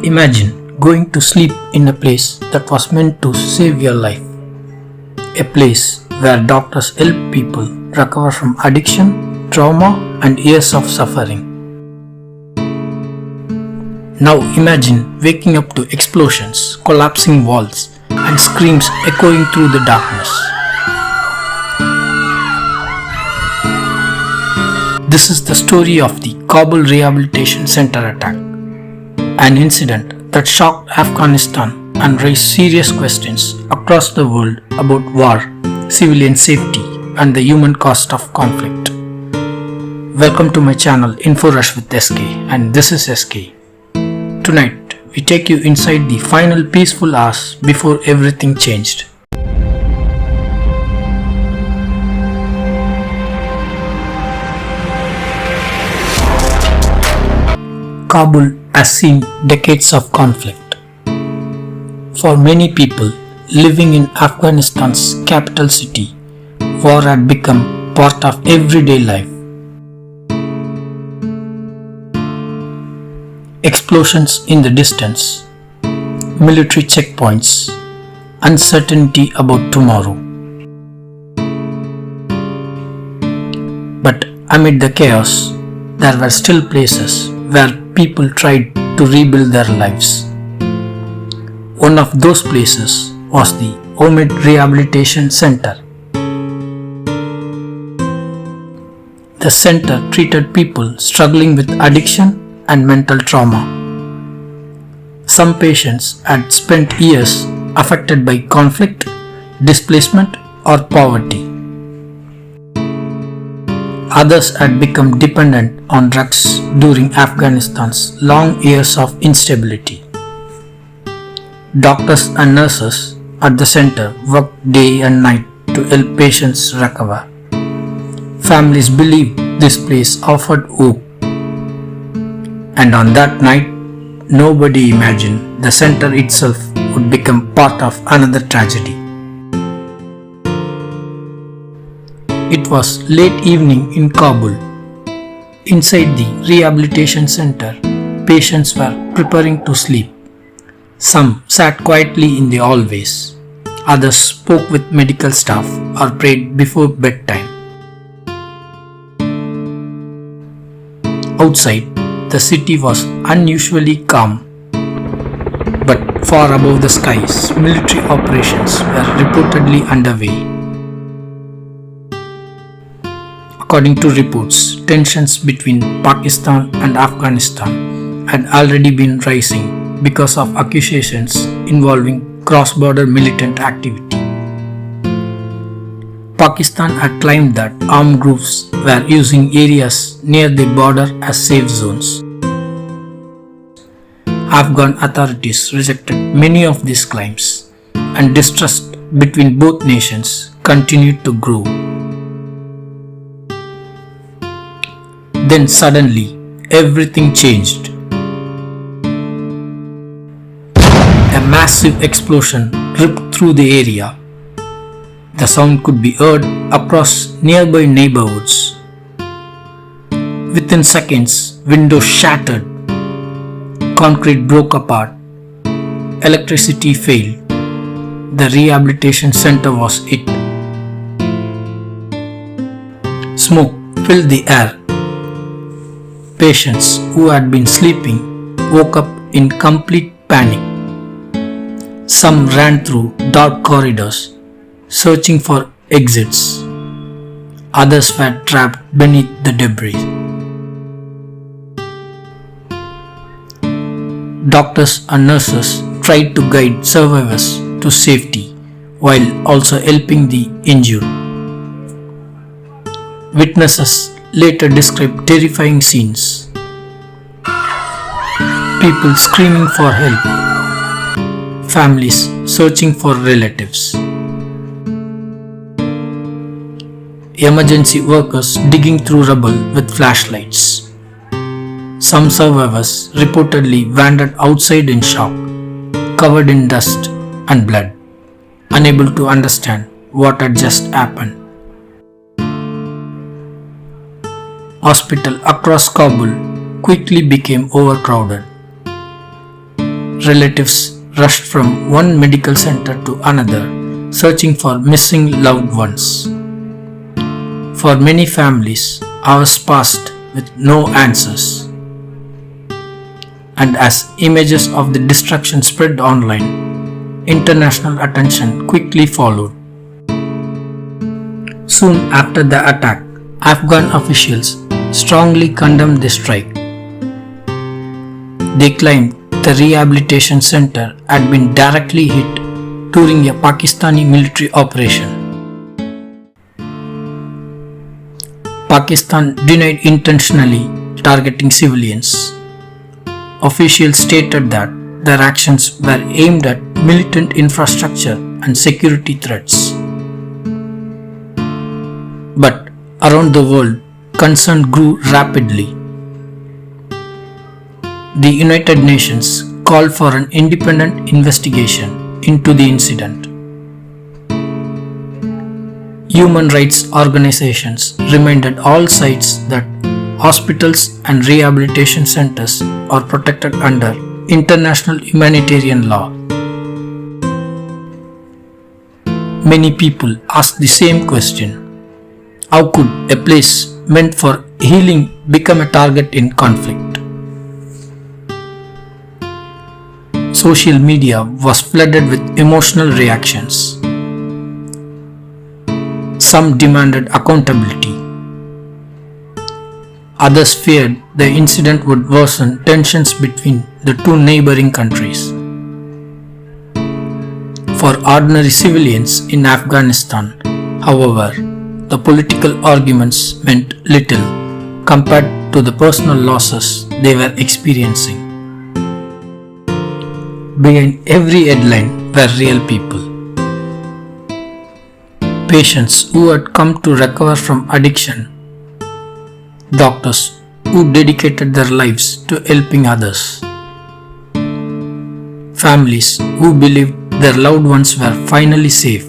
Imagine going to sleep in a place that was meant to save your life. A place where doctors help people recover from addiction, trauma, and years of suffering. Now imagine waking up to explosions, collapsing walls, and screams echoing through the darkness. This is the story of the Kabul Rehabilitation Center attack, an incident that shocked Afghanistan and raised serious questions across the world about war, civilian safety, and the human cost of conflict. Welcome to my channel Info Rush with SK, and this is SK. Tonight, we take you inside the final peaceful hours before everything changed. Kabul has seen decades of conflict. For many people living in Afghanistan's capital city, war had become part of everyday life. Explosions in the distance, military checkpoints, uncertainty about tomorrow. But amid the chaos, there were still places where people tried to rebuild their lives. One of those places was the Audiio Rehabilitation Center. The center treated people struggling with addiction and mental trauma. Some patients had spent years affected by conflict, displacement, or poverty. Others had become dependent on drugs during Afghanistan's long years of instability. Doctors and nurses at the center worked day and night to help patients recover. Families believed this place offered hope. And on that night, nobody imagined the center itself would become part of another tragedy. It was late evening in Kabul. Inside the rehabilitation center, patients were preparing to sleep. Some sat quietly in the hallways. Others spoke with medical staff or prayed before bedtime. Outside, the city was unusually calm. But far above the skies, military operations were reportedly underway. According to reports, tensions between Pakistan and Afghanistan had already been rising because of accusations involving cross-border militant activity. Pakistan had claimed that armed groups were using areas near the border as safe zones. Afghan authorities rejected many of these claims, and distrust between both nations continued to grow. Then suddenly, everything changed. A massive explosion ripped through the area. The sound could be heard across nearby neighborhoods. Within seconds, windows shattered, concrete broke apart, electricity failed. The rehabilitation center was hit. Smoke filled the air. Patients who had been sleeping woke up in complete panic. Some ran through dark corridors, searching for exits. Others were trapped beneath the debris. Doctors and nurses tried to guide survivors to safety while also helping the injured. Witnesses later described terrifying scenes. People screaming for help. Families searching for relatives. Emergency workers digging through rubble with flashlights. Some survivors reportedly wandered outside in shock, covered in dust and blood, unable to understand what had just happened. Hospitals across Kabul quickly became overcrowded. relatives rushed from one medical center to another, searching for missing loved ones. For many families, hours passed with no answers. And as images of the destruction spread online, international attention quickly followed. Soon after the attack, Afghan officials strongly condemned the strike. They claimed the rehabilitation center had been directly hit during a Pakistani military operation. Pakistan denied intentionally targeting civilians. Officials stated that their actions were aimed at militant infrastructure and security threats. But around the world, concern grew rapidly. The United Nations called for an independent investigation into the incident. Human rights organizations reminded all sides that hospitals and rehabilitation centers are protected under international humanitarian law. Many people ask the same question: how could a place meant for healing become a target in conflict? Social media was flooded with emotional reactions. Some demanded accountability. Others feared the incident would worsen tensions between the two neighboring countries. For ordinary civilians in Afghanistan, however, the political arguments meant little compared to the personal losses they were experiencing. Behind every headline were real people. Patients who had come to recover from addiction, doctors who dedicated their lives to helping others, families who believed their loved ones were finally safe.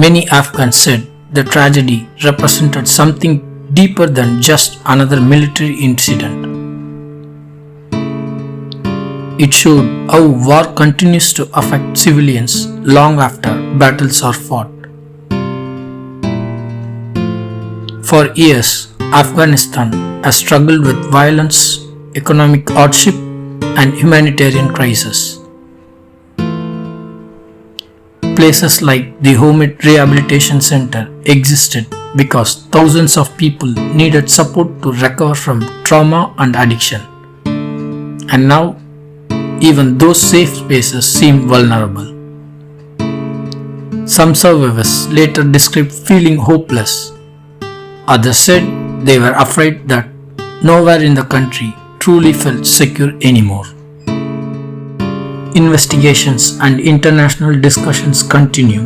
Many Afghans said the tragedy represented something deeper than just another military incident. It showed how war continues to affect civilians long after battles are fought. For years, Afghanistan has struggled with violence, economic hardship, and humanitarian crisis. Places like the Homemade Rehabilitation Center existed because thousands of people needed support to recover from trauma and addiction. And now, even those safe spaces seem vulnerable. Some survivors later described feeling hopeless. Others said they were afraid that nowhere in the country truly felt secure anymore. Investigations and international discussions continue,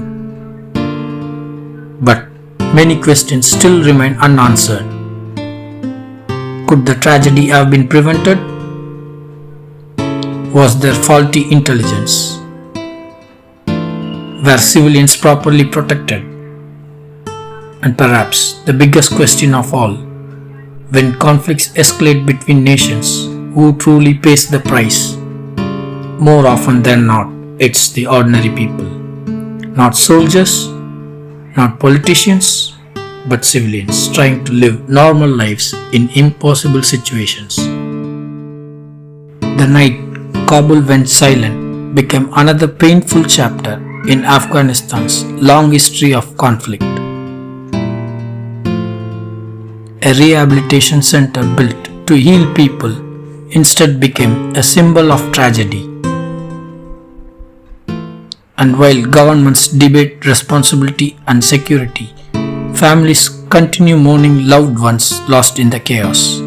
but many questions still remain unanswered. Could the tragedy have been prevented? Was there faulty intelligence? Were civilians properly protected? And perhaps the biggest question of all, when conflicts escalate between nations, who truly pays the price? More often than not, it's the ordinary people. Not soldiers, not politicians, but civilians trying to live normal lives in impossible situations. The night Kabul went silent became another painful chapter in Afghanistan's long history of conflict. A rehabilitation center built to heal people instead became a symbol of tragedy. And while governments debate responsibility and security, families continue mourning loved ones lost in the chaos.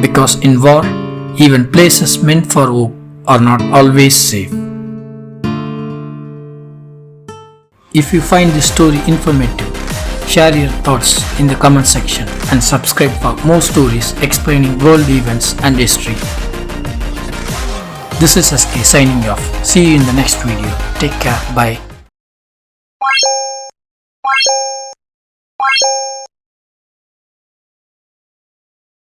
Because in war, even places meant for hope are not always safe. If you find this story informative, share your thoughts in the comment section and subscribe for more stories explaining world events and history. This is SK signing off. See you in the next video. Take care. Bye.